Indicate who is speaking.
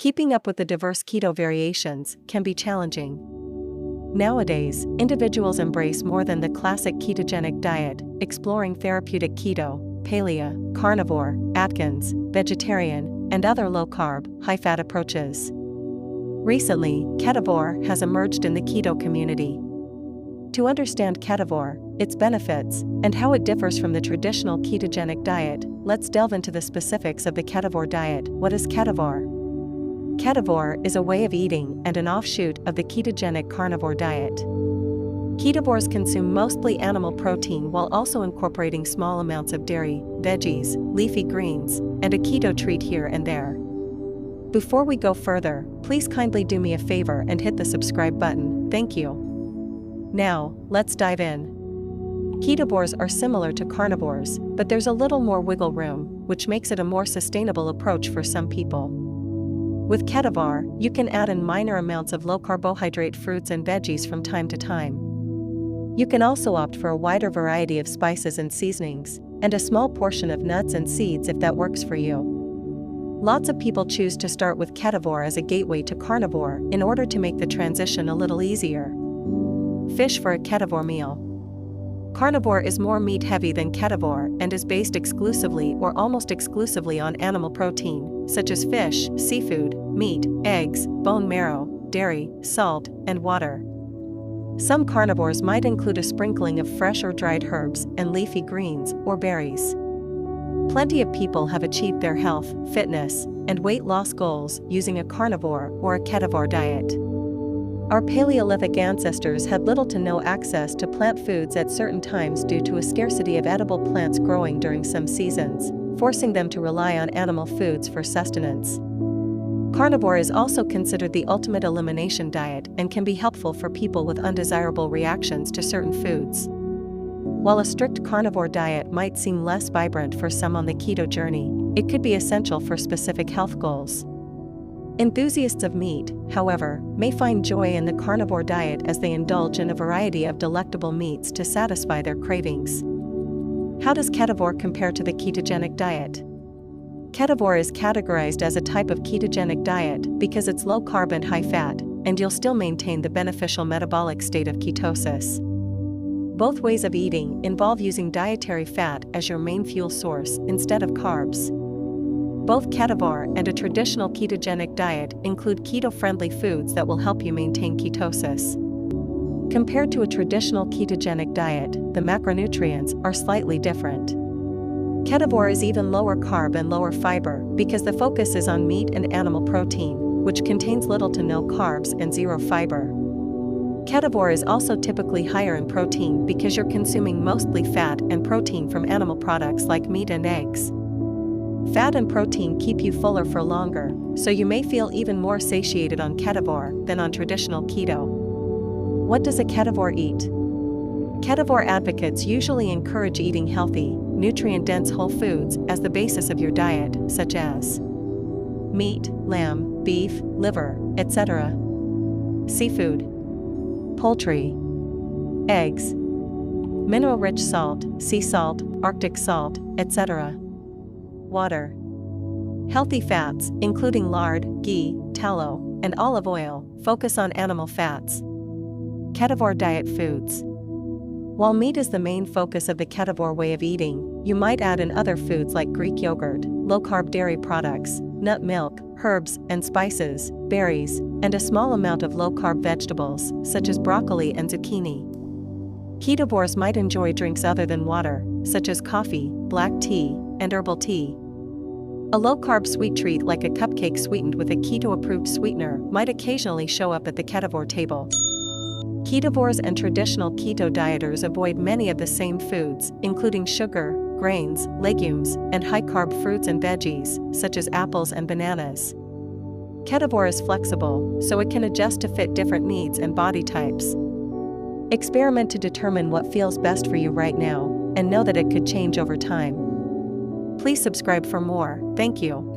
Speaker 1: Keeping up with the diverse keto variations can be challenging. Nowadays, individuals embrace more than the classic ketogenic diet, exploring therapeutic keto, paleo, carnivore, Atkins, vegetarian, and other low-carb, high-fat approaches. Recently, Ketovore has emerged in the keto community. To understand Ketovore, its benefits, and how it differs from the traditional ketogenic diet, let's delve into the specifics of the Ketovore diet. What is Ketovore? Ketovore is a way of eating and an offshoot of the ketogenic carnivore diet. Ketovores consume mostly animal protein while also incorporating small amounts of dairy, veggies, leafy greens, and a keto treat here and there. Before we go further, please kindly do me a favor and hit the subscribe button, thank you. Now, let's dive in. Ketovores are similar to carnivores, but there's a little more wiggle room, which makes it a more sustainable approach for some people. With Ketovore, you can add in minor amounts of low-carbohydrate fruits and veggies from time to time. You can also opt for a wider variety of spices and seasonings, and a small portion of nuts and seeds if that works for you. Lots of people choose to start with Ketovore as a gateway to carnivore in order to make the transition a little easier. Fish for a Ketovore meal. Carnivore is more meat-heavy than Ketovore and is based exclusively or almost exclusively on animal protein, such as fish, seafood, meat, eggs, bone marrow, dairy, salt, and water. Some carnivores might include a sprinkling of fresh or dried herbs and leafy greens or berries. Plenty of people have achieved their health, fitness, and weight loss goals using a carnivore or a Ketovore diet. Our Paleolithic ancestors had little to no access to plant foods at certain times due to a scarcity of edible plants growing during some seasons, forcing them to rely on animal foods for sustenance. Carnivore is also considered the ultimate elimination diet and can be helpful for people with undesirable reactions to certain foods. While a strict carnivore diet might seem less vibrant for some on the keto journey, it could be essential for specific health goals. Enthusiasts of meat, however, may find joy in the carnivore diet as they indulge in a variety of delectable meats to satisfy their cravings. How does Ketovore compare to the ketogenic diet? Ketovore is categorized as a type of ketogenic diet because it's low carb and high fat, and you'll still maintain the beneficial metabolic state of ketosis. Both ways of eating involve using dietary fat as your main fuel source instead of carbs. Both Ketovore and a traditional ketogenic diet include keto-friendly foods that will help you maintain ketosis. Compared to a traditional ketogenic diet, the macronutrients are slightly different. Ketovore is even lower carb and lower fiber because the focus is on meat and animal protein, which contains little to no carbs and zero fiber. Ketovore is also typically higher in protein because you're consuming mostly fat and protein from animal products like meat and eggs. Fat and protein keep you fuller for longer, so you may feel even more satiated on Ketovore than on traditional keto. What does a Ketovore eat? Ketovore advocates usually encourage eating healthy, nutrient-dense whole foods as the basis of your diet, such as meat, lamb, beef, liver, etc. Seafood, poultry, eggs, mineral-rich salt, sea salt, Arctic salt, etc. Water. Healthy fats, including lard, ghee, tallow, and olive oil, focus on animal fats. Ketovore diet foods. While meat is the main focus of the Ketovore way of eating, you might add in other foods like Greek yogurt, low-carb dairy products, nut milk, herbs and spices, berries, and a small amount of low-carb vegetables, such as broccoli and zucchini. Ketovores might enjoy drinks other than water, such as coffee, black tea, and herbal tea. A low-carb sweet treat like a cupcake sweetened with a keto-approved sweetener might occasionally show up at the Ketovore table. Ketovores and traditional keto dieters avoid many of the same foods, including sugar, grains, legumes, and high-carb fruits and veggies, such as apples and bananas. Ketovore is flexible, so it can adjust to fit different needs and body types. Experiment to determine what feels best for you right now, and know that it could change over time. Please subscribe for more. Thank you.